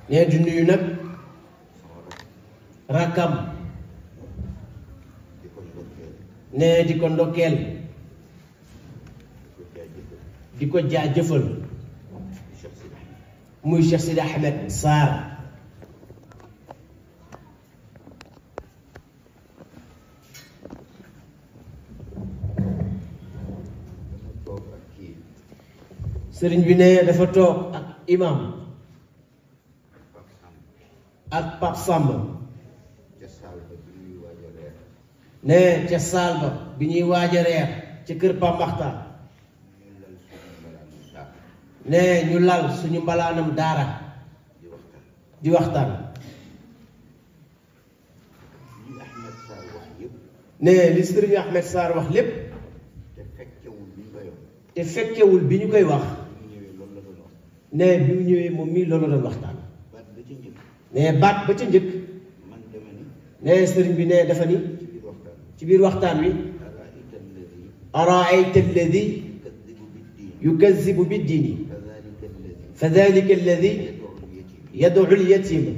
nee di nuyu nag rakkam nee di ko ndokkeel di ko jaajëfal muy Cheikh Sidi Ahmed Sarr sëriñ bi ne dafa toog ak imam ak Pape Samb ne ca saal ba bi ñuy waaj a reer ca kër Pape Makhtar ne ñu lal suñu mbalaanam daara di waxtaan ne li sëriñ Ahmed Sarr wax lépp te fekkewul bi ñu koy wax ne bi mu ñëwee moom mii loolu doon waxtaan ne baat ba ca njëkk ne sëriñ bi ne dafa ni ci biir waxtaan wi araayta alladi yukazzibu biddiini fa dalika alladi yad'u al-yatima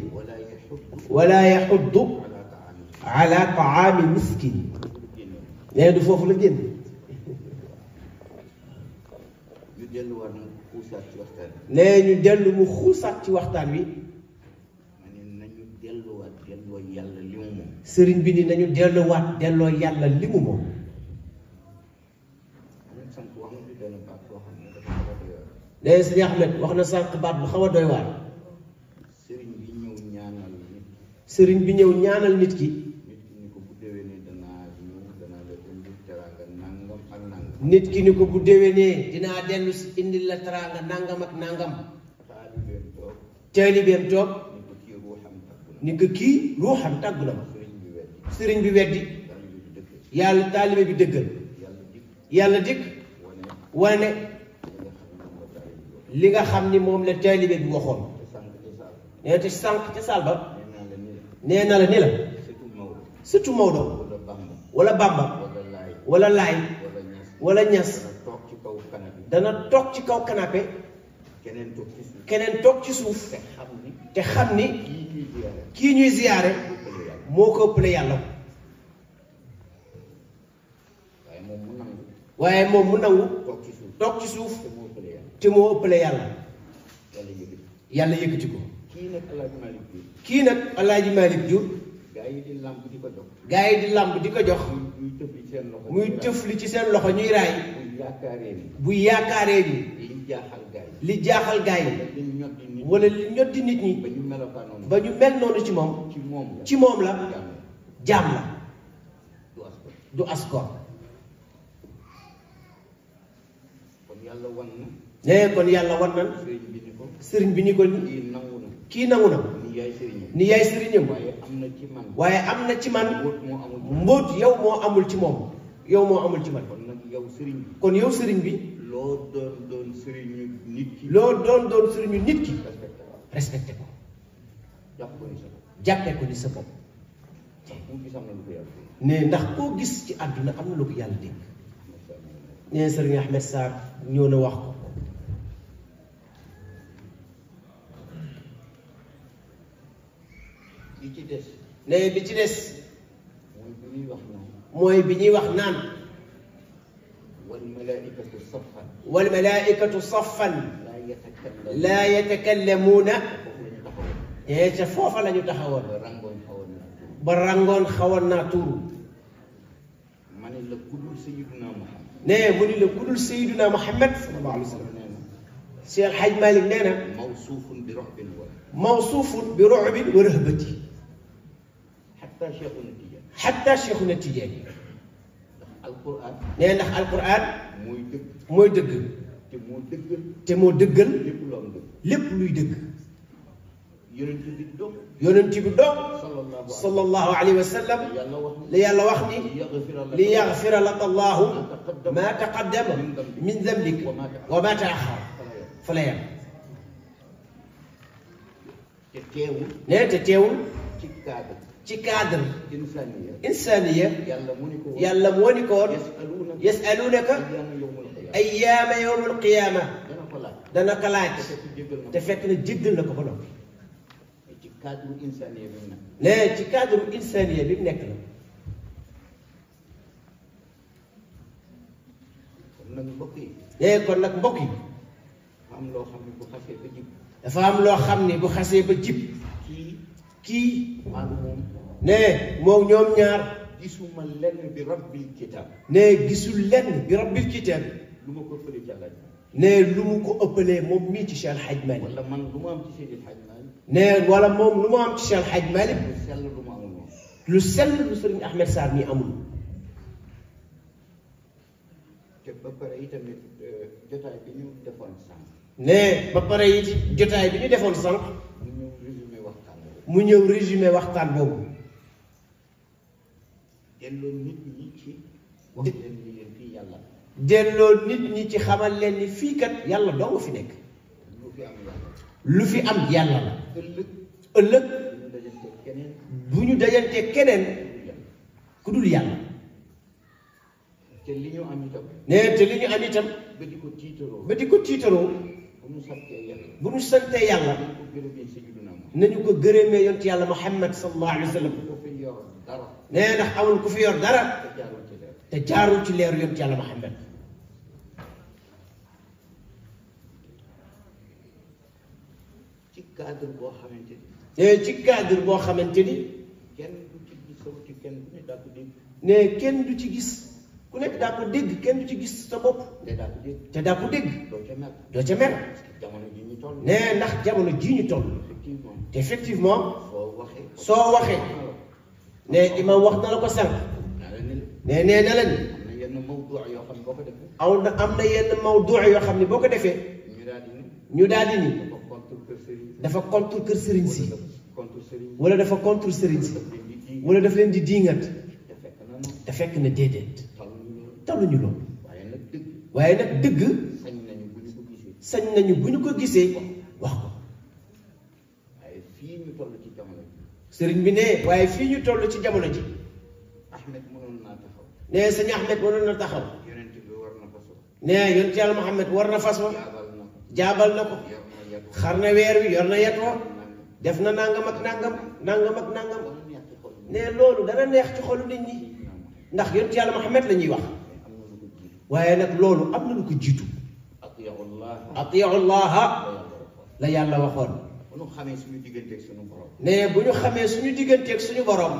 wala yaxuddu ala taami miskin ne du foofu la génn nee ñu dellu mu xuusaat ci waxtaan wi sëriñ bi ni nañu delluwaat delloo yàlla li mu moom nee sëriñ Ahmed wax na sànq baat bu xaw a doy waar sëriñ bi ñëw ñaanal nit ki nit ki ni ko bu déwénee dinaa dellu si indil la teraanga nangam ak nangam taalibeem toog ni ko kii ruuxam tàggu na ma sëriñ bi weddi yàlla taalibe bi dëggal yàlla dikk wane li nga xam ni moom la taalibe bi waxoon nee te sànq ca saal ba nee na la ni la surtout Maodo wala Bamba wala Laay wala Ñas dana toog ci kaw canapé keneen toog ci suuf te xam ni kii ñuy ziyaare moo ko ëppale yàlla waaye moom mu nangu toog ci suuf te moo ëppale yàlla yàlla yëkkati ko kii nag Alaaji Malick Diouf gaa yi di làmb di ko jox muy tëfli ci seen loxo ñuy raay bu yaakaaree ni li jaaxal gaa yi wala li ñoddi nit ñi ba ñu mel noonu ci moom la jaam la du askor nee kon yàlla wan nan sëriñ bi ni ko ni kii nangu na ni yaay sëriñam waaye am na ci man mbóot yow moo amul ci moom yow moo amul ci man kon yow sëriñ bi loo doon doon sëriñu nit ki respecté ko jàppee ko ni sa bopp ne ndax koo gis ci àdduna am na lu ko yàlla dégg nee sëriñ Ahmed Sarr ñëw na wax ko ne bi ci des mooy bi ñuy wax naan wal malaa'ikatu saffan laa yatakallamuuna te ca foofa la ñu taxawoon ba rangoon xawoon naa tuuru ne mu ni la kudul Sayyiduna Muhammad sallallahu alayhi wa sallam Cheikh El Hadj Malick nee na mawsuufun bi ru'bin wa rahbati xatta Cheikhuna Tijaani nee ndax alquran mooy dëgg te moo dëggal lépp luy dëgg yonent bi doom sallallahu alayhi wa sallam la yàlla wax ni li yaxfira laka allahu ma taqaddama min dambik wa ma taaxar fa la yam nee te teewul ci cadre insaniya yàlla moo ni ko woon yasalunaka ayyaama yawmul qiyaama dana ko laaj te fekk na jéggal na ko ba noppi cadre insaniya bi mu nekk. ne ci cadre insaniya bi mu nekk la. kon nag mbokk yi. kon nag mbokk yi. dafa am loo xam ne bu xasee ba jib. dafa am loo xam ne bu xasee ba jib. kii. maanaam moom. ne moom ñoom ñaar. gisuma lenn bi rabbil kitaab. ne gisul lenn bi rabbil kitaab. lu ma ko ëppalee ci àll ne lu mu ko ëppalee moom mii ci Cheikh El Hadj Malick. wala man lu ma am ci Seydi El Hadj Malick. ne wala moom lu ma am ci Cheikh El Hadj Malick. lu sell lu ma amul moom. lu sell lu Serigne Ahmed Sarr mii amul. te ba pare itamit jotaay bi ñu defoon sànq. ne ba pare it jotaay bi ñu defoon sànq. mu ñëw résumé waxtaan boobu. mu ñëw résumé waxtaan boobu. delloo nit ñi ci. wax leen ni leen fii yàlla. delloo nit ñi ci xamal leen ni fii kat yàlla dong fi nekk. lu fi am yàlla la. ëllëg bu ñu dajantee keneen ku dul yàlla. te li ñu am itam. ne te li ñu am itam. ba di ko tiitaroo. ba di ko tiitaroo. bu ñu santee yàlla. nañu ko gërëmee yonent yàlla Muhammad sallallahu alayhi wa sallam. nee ndax amul ku fi yor dara. te jaarul ci leeru yonent yàlla Muhammad. ci cadre boo xamante ni. ci cadre boo xamante ni. kenn du ci gis sa wuti kenn ku nekk daa ko dégg. ne kenn du ci gis ku nekk daa ko dégg kenn du ci gis sa bopp. te daa ko dégg. te daa ko dégg. doo ca mer. doo ca mer. jamono ji ñu toll. ne ndax jamono ji ñu toll. te effectivement. soo waxee. ne imam wax na la ko sànq. nee na leen. am na yenn mawdu yoo xam ne boo ko defee. am na yenn mawdu yoo xam ne boo ko defee. ñu daal di ni. dafa contre kër sëriñ si. wala dafa contre sëriñ si. wala daf leen di diingat. te fekk na déedéet. taluñu loolu. waaye nag dëgg. sañ nañu bu ñu ko gisee. wax ko. sëriñ bi ne waaye fii ñu toll ci jamono ji. ne sëñ Ahmed mënoon na taxaw. ne yonent yàlla Muhammad war na fas wa. jaabal na ko. xar na weer wi yor na yet wa. def na nangam ak nangam nangam ak nangam. ne loolu dana neex ci xolu nit ñi. ndax yonent yàlla Muhammad la ñuy wax. waaye nag loolu am na lu ko jiitu. atiiu llaha la yàlla waxoon. bu ñu xamee suñu digganteeg suñu borom. ne bu ñu xamee suñu digganteeg suñu borom.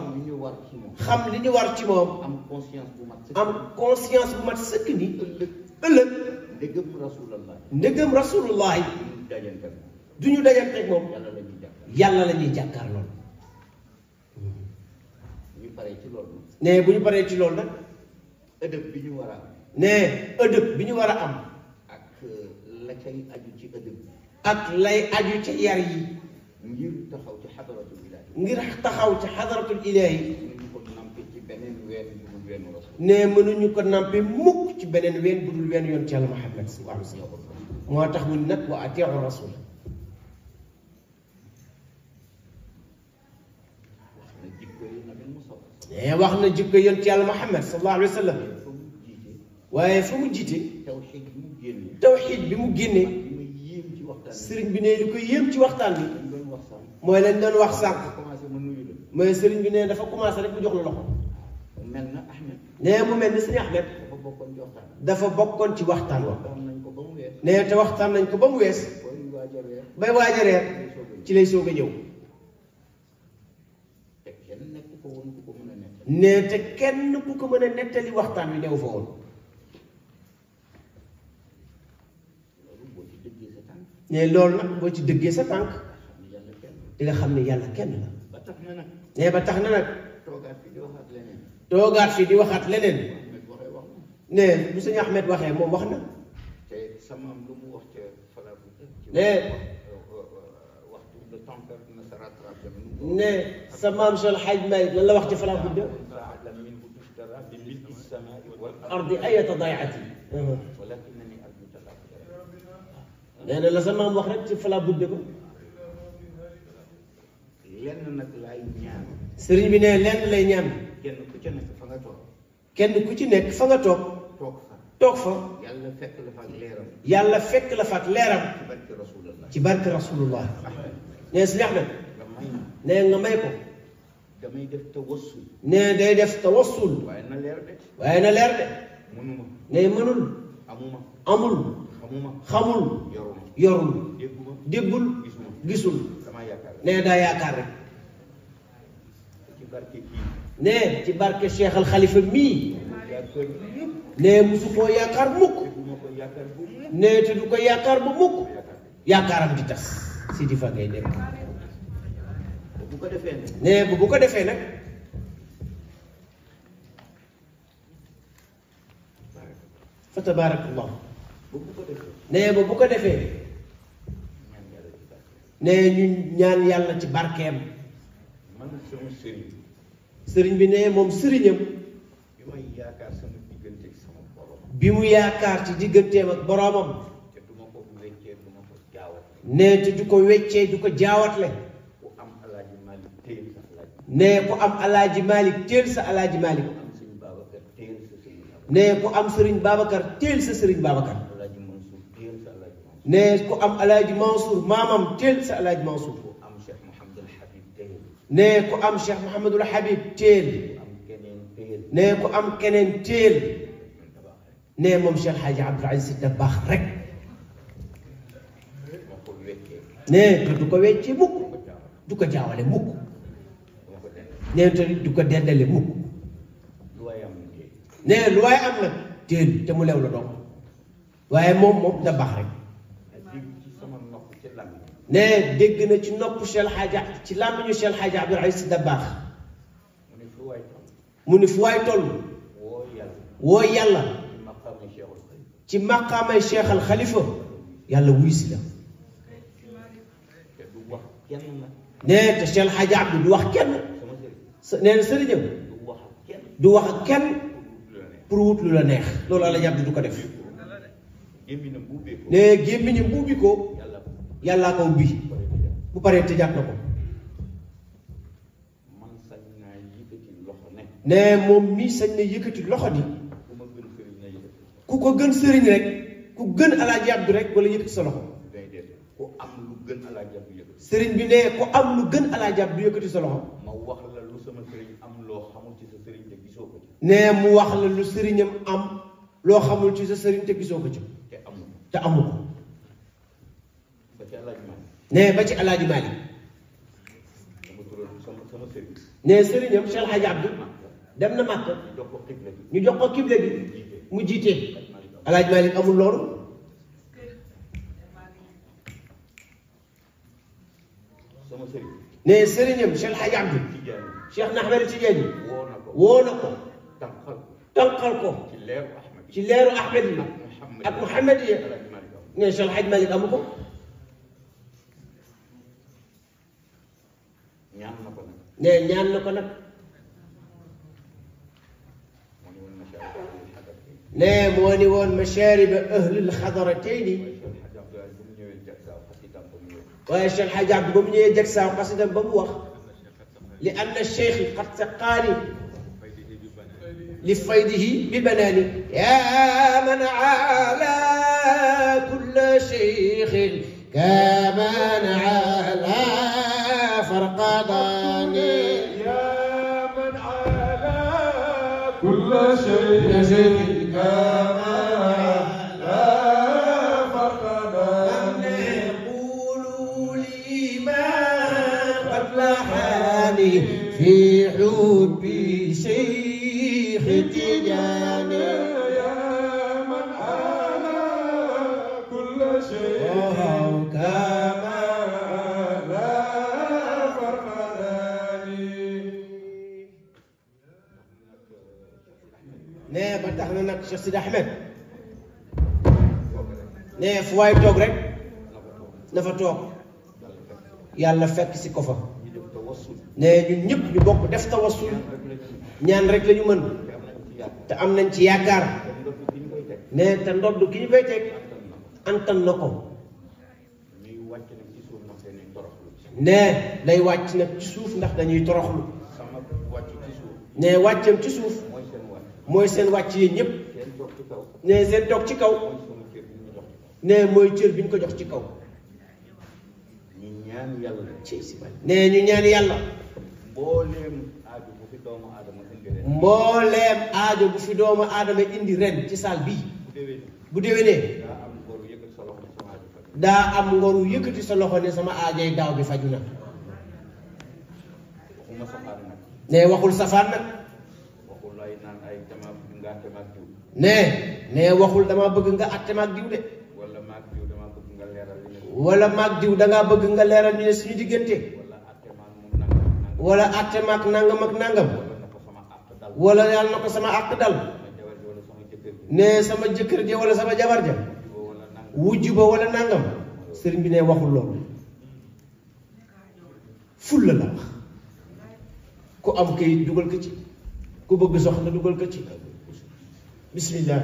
xam li ñu war ci moom. am conscience bu mat sëkk ni. ëllëg. ndegam rasulullah. du ñu dajanteeg moom. yàlla la ñuy jàkkaarloo. ne bu ñu paree ci loolu nag. ëdëb bi ñu war a am. ne ëdëb bi ñu war a am. ak la cay aju ci ëdëb. ak lay aju ci yar yi. ngir taxaw ci xadaratul ilaahi. ngir taxaw ci xadaratul ilaahi. ne mënuñu ko nampe mukk ci beneen ween bu dul ween yoon ci Yàlla Muhammad sallallahu alayhi wa sallam. moo tax mu nag wa atiiu rasul. ne wax na jikko yoon ci Yàlla Muhammad sallallahu alayhi wa sallam. waaye fa mu jiite. tawxiid bi mu génnee. sëriñ bi ne li ko yéem ci waxtaan bi. mooy lañ doon wax sànq. mooy sëriñ bi ne dafa commencé rek mu jox la loxo. nee mu mel ni sëñ Ahmed. dafa bokkoon ci waxtaan wa. nee te waxtaan nañ ko ba mu wees. bay waaj a reer ci lay soog a ñëw. nee te kenn ku ko mën a nettali waxtaan wi new fa woon. nee loolu nag boo ci dëggee sa tànk di nga xam ne yàlla kenn la. nee ba tax na nag. toogaat fii di waxaat leneen. nee bu sëñ Ahmed waxee moom wax na. nee sa maam Cheikh El Hadj Malick lan la wax ci Fala Budda. ardi ayata dayati. nee na la sa maam wax rek ci Fala Budda ko. lenn nag laay ñaan. sëriñ bi ne lenn lay ñaan. kenn ku ci nekk fa nga toog. kenn ku ci nekk fa nga toog. toog fa. yàlla fekk la fa ak leeram. yàlla fekk la fa ak leeram. ci barke rasulullah. ci barke rasulullah. nee si neex na. nee nga may ko. damay def tawassul. nee day def tawassul. waaye na leer de. waaye na leer de. mënuma. nee mënul. amuma. amul. xamuma. xamul. yoruma. yorul. dégguma. déggul. gisuma. gisul. damaa yaakaar. nee daa yaakaar rek. ci barke kii. nee ci barke Cheikh Al Khalifa mii. nee musu koo yaakaar mukk. nee te du ko yaakaar ba mukk. yaakaaram di tas. Sidi fa ngay dem. bu ko defee nag. nee bu ko defee nag. fa tabaarakallah. bu ko defee. nee ba bu ko defee. nee ñu ñaan yàlla ci barkeem. man sama sëriñ. sëriñ bi nee moom sëriñam. bi may yaakaar sama diggante ak sama borom. bi mu yaakaar ci digganteem ak boroomam. te du ma ko weccee du ma ko jaawat. nee te du ko weccee du ko jaawatle. ku am alaaji Malick téyel sa alaaji. nee ku am alaaji Malick téel sa alaaji Malick. ku am sëriñ Babacar téyel sa sëriñ Babacar. nee ku am sëriñ Babacar téel sa sëriñ Babacar. alaaji Mansour téyel sa alaaji Mansour. nee ku am alaaji Mansour maamam téel sa alaaji Mansour. ku am Cheikh Mouhamadul Habib téyel. nee ku am Cheikh Mouhamadul Habib téel. ku am keneen téyel. nee ku am keneen téel. nee moom Cheikh Hadji Abdoul Aziz Sy Dabakh rek. ma ko weccee. nee te du ko weccee mukk. du ko jaawale mukk. ma ko def. nee te du ko dendale mukk. lu waay am na téyel. nee lu waaye am nag téel te mu lew la doom. waaye moom Dabakh rek. dégg ci sama nopp ci làmmiñ. nee dégg na ci nopp Cheikh Hadji ci làmmiñu Cheikh Hadji Abdoul Aziz Sy Dabakh. mu ne fu waay toll. mu ni fu waay toll. woo yàlla. woo yàlla. ci maqaama Cheikhul Xalifa. ci maqaamay Cheikh Al Khalifa. yàlla wuy si la. te du wax kenn nag. nee te Cheikh Hadji Abdou du wax kenn. sama sëriñ. nee na sëriñam. du wax kenn. du wax ak kenn. lu la neex. pour wut lu la neex. loolu Alaaji Abdou du ko def. gémminam bu ubbeekoo. nee gémmiñam bu ubbi ko. yàlla ko. yàllaa ko ubbi. bu paree tëjaat na ko. man sañ naa yëkkati loxo ne. nee moom mii sañ na yëkkati loxo ni. ku ma gën sëriñ na yëkkati. ku ko gën sëriñ rek. ku gën Alaaji Abdou rek wala yëkkati sa loxo. day dee ku am lu gën alaaji Abdu yëkkati. sëriñ bi nee ku am lu gën Alaaji Abdou yëkkati sa loxo. ma wax la lu sama sëriñ am loo xamul ci sa sëriñ te gisoo ko ci. nee mu wax la lu sëriñam am loo xamul ci sa sëriñ te gisoo ko ci. te amul. te amu ko. ba ci alaaji Maalik. nee ba ci Alaaji Malick. sama tural sama sëriñ. nee sëriñam Cheikh Hadji Abdou dem na Màkka. jox ko xibla bi. ñu jox ko kible gi mu jiite. Alaaji Malick amul loolu. sama sëriñ. nee sëriñam Cheikh Hadji Abdou Tijaani. Cheikh na Ahmed Tidiane woo na ko. woo na ko tànqal ko. tànqal ko ci leeru Ahmad. ci leeru Ahmed yi ak Mouhamed yi. alaaji Maalik am. nee Cheikh Hadji Malick amu ko. ñaan na ko nag. nee ñaan na ko nag. moo ni woon macha allah xadar bi. nee moo ni woon mashaariba ahlil xadaratayni. waaye Cheikh Hadji Abdou bu mu ñëwee Jaksaaw xasida waaye Cheikh Hadji Abdou ba mu ñëwee Jaksaaw xasidam ba mu wax. li anna cheikh qad saqaani li faydihi bi banaani. yaa man ala kulla cheikhin kaman ala farqadani. يا من على كل شيء كما لا فرقنا قولوا لي ما قد لحاني في حبي شيخ تجاني. يا من على كل شيء كما لا فرقنا nee ba tax na nag Cheikh Sidi Ahmed nee fu waay toog rek na fa toog yàlla fekk si ko fa. ñu def tawassul. nee ñun ñëpp ñu bokk def tawassul. ñaan rek la ñu mën. te am nañ ci yaakaar. nee te ndodd ki ñu koy teg antan na ko. ñuy wàcc nag ci suuf ndax dañuy toroxlu. nee day wàcc nag ci suuf ndax dañuy toroxlu. sama wàcc ci suuf. nee wàccam ci suuf mooy seen wàcc. mooy seen wàcc yéen ñëpp. seen toog ci kaw. nee seen toog ci kaw. mooy sama cër bi ñu jox ci kaw. nee mooy cër bi ñu ko jox ci kaw. ñu ñaan yàlla ci si bañ nee ñu ñaan yàlla mbooleem aajo bu fi doomu aadama indi ren mbooleem aajo bu fi doomu aadama indi ren ci saal bii bu déwénee daa am ngoru yëkkati sa loxo ne sama aajay daaw bi faju na ne waxul safaan nag ne waxul dama bëgg nga atte maag diw de wala maag diw dangaa bëgg nga leeral ñu ne suñu diggante wala atte maag nangam ak nangam wala yàlla na ko sama àq dal ne sama jëkkër ja wala sama jabar ja wujj ba wala nangam sëriñ bi ne waxul loolu fulla la wax ku am kayit dugal ko ci ku bëgg soxna dugal ko ci bismillah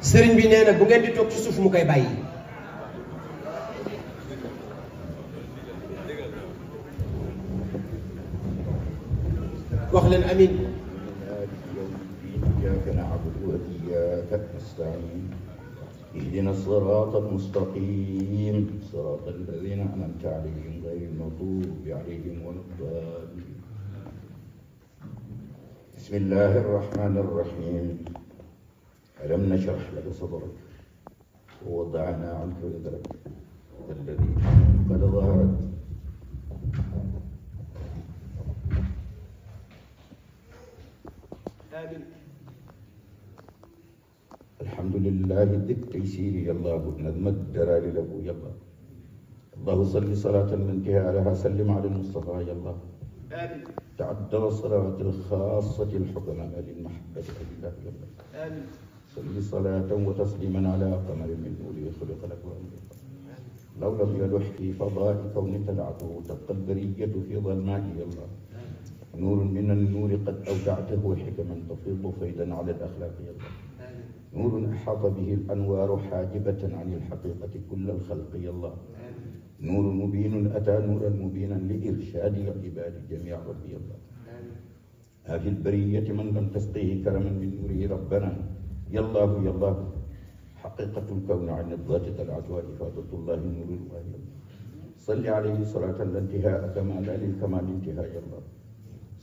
sëriñ bi nee na bu ngeen di toog ci suuf mu koy bàyyi wax leen amin إياك نعبد وإياك نستعين اهدنا الصراط المستقيم صراط الذين أنعمت عليهم غير المغضوب عليهم ولا الضالين بسم الله الرحمن الرحيم ألم نشرح لك صدرك ووضعنا عنك وزرك الذي قد ظهرت الحمد لله ذي التيسير يا الله نظم الدلال له يا الله الله صل صلاة من انتهى لها سلم على المصطفى يا الله تعدل الصلوات الخاصة الحكماء للمحبة لله يا الله صل صلاة وتسليما على قمر من نور خلق لك وأمر لو لم يلح في فضاء كونك العفو تبقى البرية في ظلماء يا الله نور من النور قد أودعته حكما تفيض فيدا على الأخلاق يا الله نور أحاط به الأنوار حاجبة عن الحقيقة كل الخلق يا الله نور مبين أتى نورا مبينا لإرشاد العباد جميع ربي الله هذه البرية من لم تسقيه كرما من نوره ربنا يا الله يا الله حقيقة الكون عن الذات طلعت وإفادة الله نور الله يا الله صل عليه صلاة لا انتهاء كمال للكمال انتهاء يا الله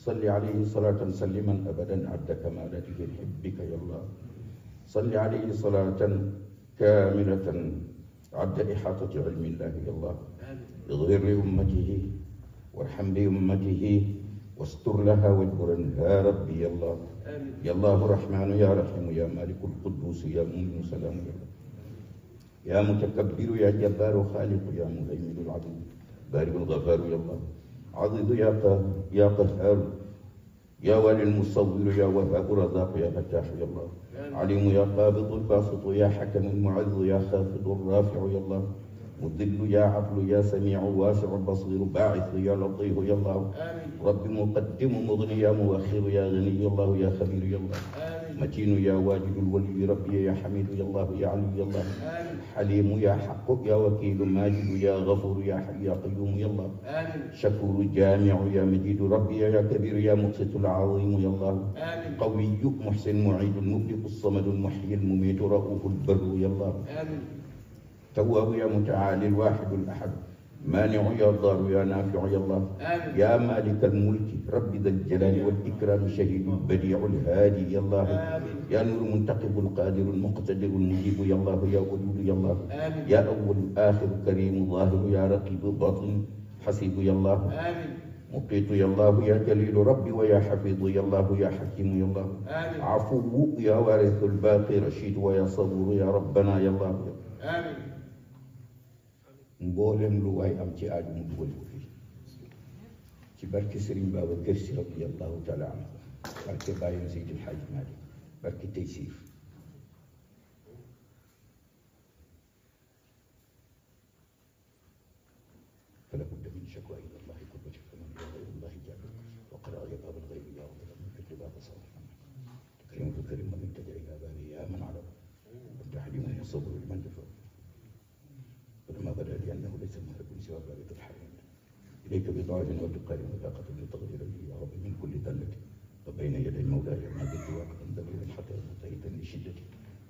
صل عليه صلاة سلما أبدا عد كمالاته لحبك يا الله صل عليه صلاة كاملة عد إحاطة علم الله يا الله اغفر لأمته وارحم بأمته واستر لها واجبرنها ربي يا الله يا الله الرحمن يا رحيم يا مالك القدوس يا مؤمن سلام يا الله يا متكبر يا جبار خالق يا مهيمن العدو بارئ الغفار يا الله عضد يا قهار يا والي المصور يا وهاب رزاق يا فتاح يا الله عليم يا قابض الباسط يا حكم المعز يا خافض الرافع يا الله مذل يا عدل يا سميع واسع البصير باعث يا لطيف يا الله رب مقدم مغني يا مؤخر يا غني يا الله يا خبير يا الله متين يا واجد الولي ربي يا حميد يا الله يا علي يا الله حليم يا حق يا وكيل ماجد يا غفور يا حي يا قيوم يا الله شكور جامع يا مجيد ربي يا كبير يا مقسط العظيم يا الله قوي محسن معيد المبدئ الصمد المحيي المميت رؤوف البر يا الله تواب يا متعالي الواحد الأحد مانع يا ضار يا نافع يا الله يا مالك الملك رب ذا الجلال والإكرام شهيد البديع الهادي يا الله يا نور منتقب القادر المقتدر المجيب يا الله يا ولود يا الله يا أول آخر كريم ظاهر يا رقيب باطن حسيب يا الله مقيت يا الله يا جليل ربي ويا حفيظ يا الله يا حكيم يا الله عفو يا وارث الباقي رشيد ويا صبور يا ربنا يا الله mboolem lu waay am ci aaju mu dugal ko fii ci barke Serigne Babacar Sy radiyallahu taala anhu barke bàyyam Seydil Hadji Malick barke Taysiir فلا بد من شكوى الى الله كل شكوى من غير الله جابر وقرا يا باب الغيب يا رب من كل باب صالح تكريم الكريم من تدعي الى بابه يا من علم والتحليم المصور لمن دفع ولما بدا لي انه ليس مهلك سوى باب الحريم اليك بضاعه وتقارن وثاقه لتغفر لي يا رب من كل ذله وبين يدي مولاي ما زلت واقفا ذليلا حتى انتهيت لشدتي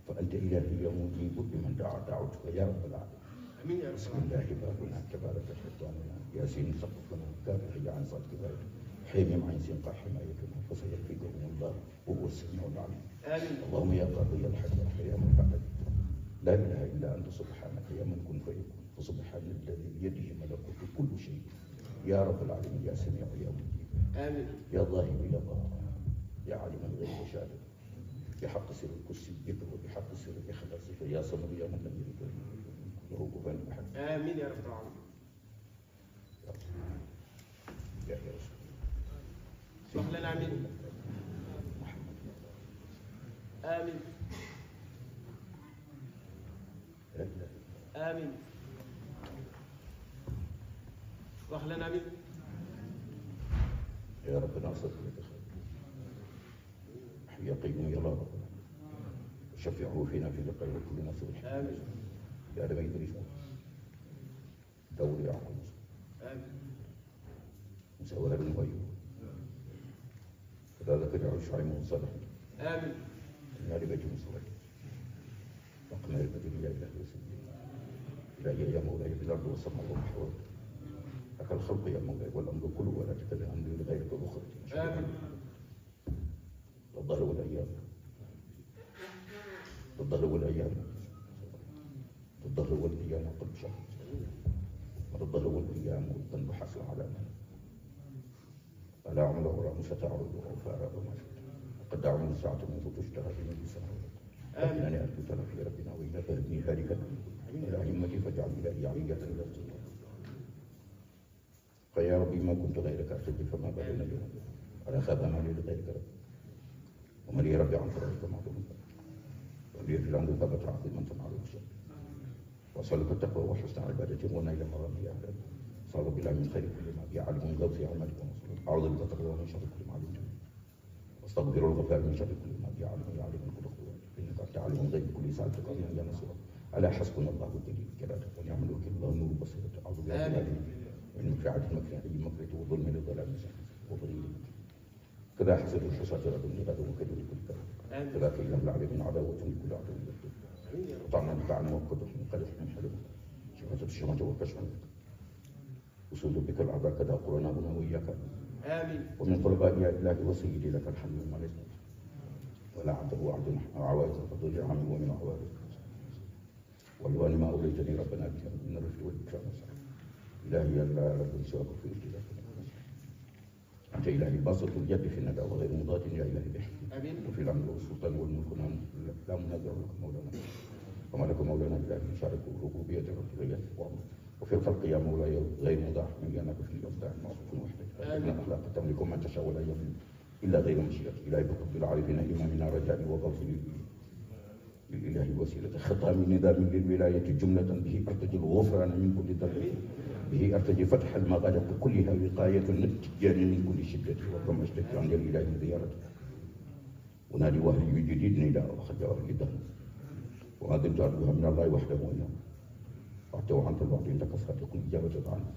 فانت الهي يا مجيب لمن دعا دعوتك يا رب العالمين. امين يا رب. بسم الله بابنا تبارك شيطاننا ياسين سقف لنا كافر عن صدق ذلك حميم عين سنقى حمايتنا فسيكفيكم الله وهو السميع العليم. امين. اللهم يا قاضي الحج يا من قعد لا اله الا انت سبحانك يا من كن فيكون فسبحان الذي بيده ملكوت كل شيء يا رب العالمين يا سميع يا مجيب. امين. يا ظاهر يا ظاهر يا عالم الغيب وشاهد بحق سر الكرسي بك وبحق سر اخلاصك يا صمد يا من لم يلد ولم يولد له كفوا احد. امين يا رب العالمين. يا رسول صح لنا. امين. امين. امين. صح لنا. امين. يا ربنا اصلك لك خير يا قيوم يا الله ربنا شفعه فينا في لقاء كل ناس امين. يا ادم ادريس دوري اعقل امين. مساواه بن ايوب كذلك يدعو شعيب صالح امين. يا لبيت مصطفى وقنا البدر يا اله وسيدي الهي يا مولاي في الارض والسماء وما حولك لك الخلق يا مولاي والامر كله ولا تكلم امري لغيرك واخرج. امين. الظهر والايام الظهر والايام الظهر والايام قلب شهر الظهر والايام والذنب حصل على من فلا عمل ولا ستعرض وفارق ما شئت قد دعوا من ساعة منذ تشتهى بمن سنة لكنني أرجو في ربنا وإذا فهمني هالكا إلى همتي فاجعل إلهي عمية إلى السلطان. فيا ربي ما كنت غيرك أرتجي فما بالنا اليوم على خاب مالي لغيرك رب ومن لي ربي عن فرائك معلوم ولي في الأمر ثبت عظيما تنعلم الشر وأسألك التقوى وحسن عبادة ونيل مرامي أهلا صار بالله من خير كل ما بي علم غوثي عملك ونصرك أعوذ بك تقوى من شر كل ما علمت واستغفر الغفار من شر كل ما بي علم يعلم كل قوة إنك أنت عالم غيب كل سألتك أن يا نصر ألا حسبنا الله الجليل جلاله ونعم الوكيل الله نور بصيرته أعوذ بالله من مكر عدل مكر أي مكر وظلم للظلام وضليل كذا حسد الحساد رب لغد وكيد لكل كلام كذا كيل العالمين عداوة لكل عدو يكتب وطعنا بطعن وقدح من قدح من حلم شفة الشمة وكشف وصول بك الأعضاء كذا قرناؤنا وإياك. آمين. ومن قرباء يا إلهي وسيدي لك الحمد والملك ولا عبده عبد عوائد الفضل عام ومن عوائد والوان ما أوليتني ربنا بك من الرشد والإكرام والسلام. إلهي لا رب سواك في ابتلاك أنت إلهي باسط اليد في الندى وغير مضاد يا إلهي به. آمين. وفي الأمر والسلطان والملك لا منازع لك مولانا وما لك مولانا إلا أن يشارك ربوبية ربوبية وفي الخلق يا مولاي غير مضاح من ينك في الأصداع معصوف وحدك إن أخلاق تملك من تشاء ولا يملك إلا غير مشيئتك إلهي بقبل العارفين إمامنا رجائي وغوثي للإله وسيلة ختام نظام للولاية جملة به أرتجي الغفران من كل ذنب به أرتجي فتح المغارق كلها وقاية النتجان من كل شدة وكم أشتكي عن الإله زيارته ونادي وهل يجددني لا وخجى وهل دهن وهذا جعلها من الله وحده وإنه واعتوا عنك البعض إنك صادق إجابة عنه.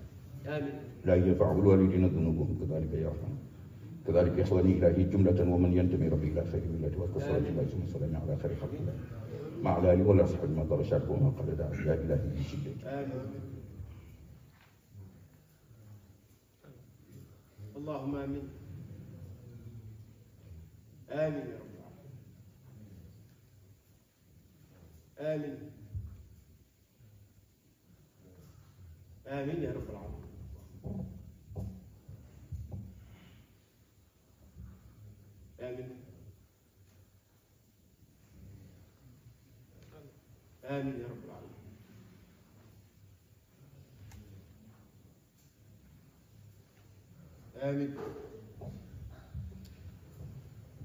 آمين. لا ينفع الوالدين ذنوبهم كذلك يا رحمن كذلك إخواني إلهي جملة ومن ينتمي ربي إلى خير ملة والصلاة الله ثم السلام على خير خلق الله مع الآل والأصحاب ما قال شارك وما قال داع يا إلهي بشدة. آمين. اللهم آمين. آمين يا رب العالمين. آمين. آمين يا رب العالمين. آمين. آمين يا رب العالمين. آمين.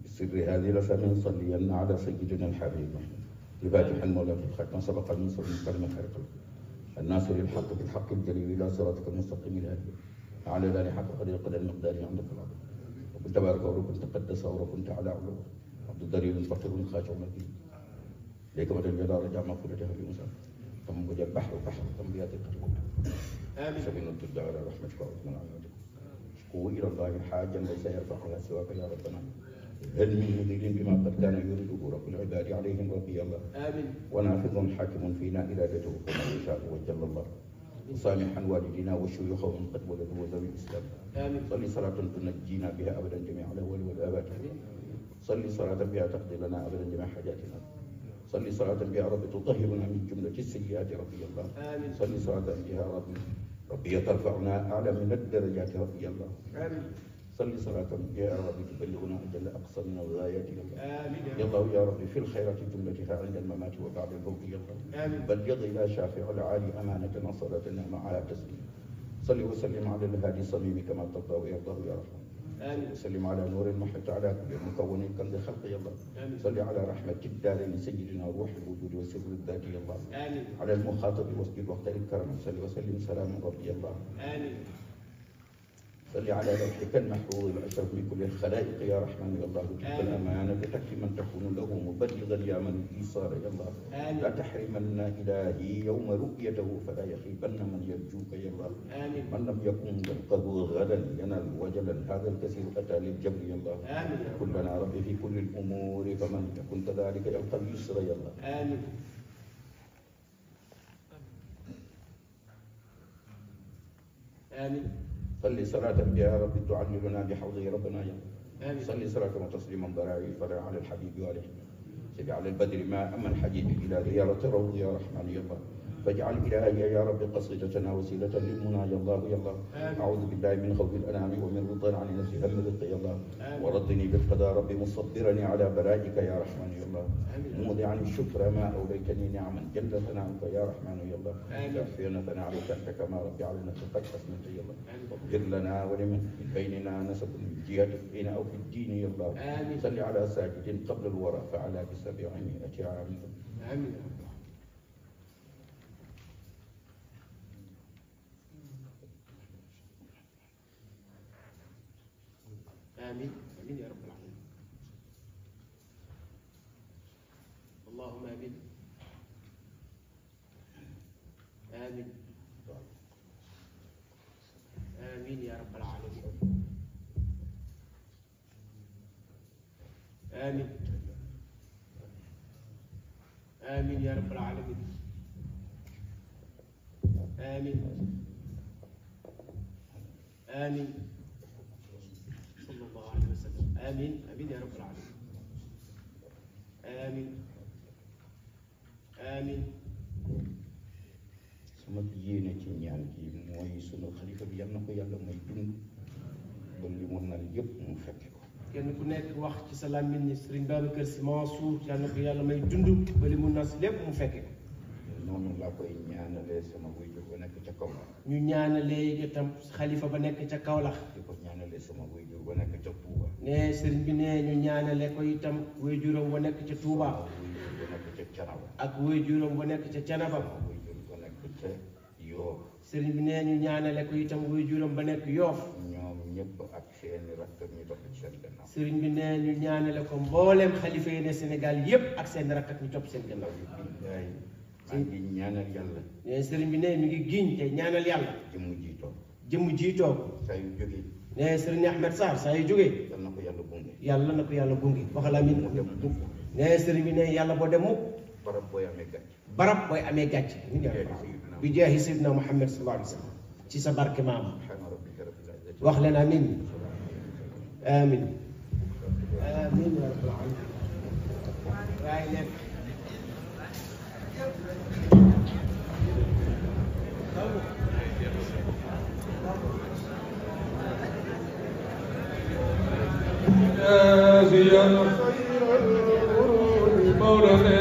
بسر هذه الأسامي صلينا على سيدنا الحبيب لفاتح المولى في الختم سبق المنصر من كلمة خير الناصر الحق بالحق الجليل إلى صراطك المستقيم الهادي على ذلك حق قدر المقدار عندك العظيم وكنت بارك ورب تقدس ورب تعالى علو عبد الدليل فقير خاشع مدين ليك بدل الجلال رجع مغفرته في موسى ثم وجه البحر ثم بيات القلب آمين. سبيل تدعى على رحمتك وعظم عيونك شكو إلى الله حاجا ليس يرفعها سواك يا ربنا هل من مضل بما قد كان يريده رب العباد عليهم ربي الله. آمين. ونافذ حاكم فينا إرادته كما يشاء وجل الله. سامحا والدينا والشيوخ ومن قد ولدوا وذوي الإسلام. آمين. صلي صلاة تنجينا بها أبدا جميع الأول والآباد. صلي صلاة بها تقضي لنا أبدا جميع حاجاتنا. صلي صلاة بها رب تطهرنا من جملة السيئات ربي الله. آمين. صلي صلاة بها ربي ترفعنا أعلى من الدرجات ربي الله. آمين. صلي صلاة بها ربي تبلغنا أجل أقصى من الغايات يا الله. آمين. يا الله يا ربي في الخيرات جملتها عند الممات وبعد الموت يا الله. آمين. بلغ إلى شافع العالي أمانتنا صلاتنا معها تسليم. صلي وسلم على الهادي صميم كما ترضى ويرضى يا رحمن. آمين. وسلم على نور المحيط على كل مكون كنز خلق يا الله. آمين. صلي على رحمة الدارين سيدنا روح الوجود وسر الذات يا الله. آمين. على المخاطب واسجد وقت الكرم صلي وسلم سلام ربي الله. آمين. صل على لوحك المحفوظ الاشرف من كل الخلائق يا رحمن يا الله. تلك الامانه تكفي من تكون له مبلغا يا من الايصال يا الله. لا تحرمنا الهي يوم رؤيته فلا يخيبن من يرجوك يا الله. آمين. من لم يكن يلقه غدا ينال وجلا هذا الكثير اتى للجبر يا الله. آمين. كلنا ربي في كل الامور فمن يكن كذلك يلقى اليسر يا الله. آمين. آمين. صلي صلاة بها رب تعللنا بحوضه ربنا يا الله. آمين. صلي صلاة وتسليما ضرائع فلا على الحبيب وآله. سل على البدر ما أما الحديث إلى زيارة روض يا رحمن يا الله. فاجعل إلهي يا رب قصيدتنا وسيلة للمنى يا الله يا الله. أعوذ بالله من خوف الأنام ومن رضا عن نفسي هم رزق يا الله. وردني بالقضاء ربي مصبرني على بلائك يا رحمن يا الله. موضعا الشكر ما أوليتني نعما جل ثناؤك يا رحمن يا الله. كافينا ثناء عليك أنت كما ربي على نفسك قد أسمنت يا الله. اغفر لنا ولمن من بيننا نسب من جهة الدين أو في الدين يا الله. صل على ساجد قبل الورى فعلى ب700 عام. آمين. آمين. آمين يا رب العالمين. اللهم آمين. آمين. آمين يا رب العالمين. آمين. آمين يا رب العالمين. آمين. آمين. صلى الله عليه وسلم. آمين. آمين يا رب العالمين. آمين. آمين. sama yéene ci ñaan gi mooy sunu xalifa bi yal na ko yàlla may dund ba li mu naan yëpp mu fekke ko. kenn ku nekk wax ci sa làmmiñ ni Serigne Babacar Sy Mansour yal na ko yàlla may dund ba li mu nas lépp mu fekke ko. noonu laa koy ñaanalee sama waajur ba nekk ca kaw la. ñu ñaanalee itam xalifa ba nekk ca Kaolack. di ko ñaanalee sama waajur ba nekk ca Touba. ne Serigne bi ne ñu ñaanale ko itam waajuram ba nekk ca Touba. waajur ba nekk ca Canaba. ak waajuram ba nekk ca Canaba. waajur ba nekk ca Yoof. Serigne bi ne ñu ñaanale ko itam waajuram ba nekk Yoof. ñoom ñëpp ak seeni rakk ñu topp ci seen gannaaw. Serigne bi ne ñu ñaanale ko mbooleem xalifa yi ne Sénégal yépp ak seen rakk ak ñu topp seen gannaaw. billaay maa ngi ñaanal yàlla. ne Serigne bi ne mi ngi giñ te ñaanal yàlla. jëmm ji toog. jëmm ji toog. saa yu jógee. ne Serigne Ahmed Sarr saa yu jógee. yal na ko yàlla gunge. yàlla na ko yàlla gunge waxal amiin. mu dem mukk. ne Serigne bi ne yàlla boo dem mukk. barab booy amee gàcc. barab booy amee gàcce. bi jaahi Seydina Muhammad sallallahu alayhi wa sallam ci sa barke maam. wax leen amiin. amiin. amiin ya rabbal aalamiin. waaye nekk. جازيا خير القرون مولانا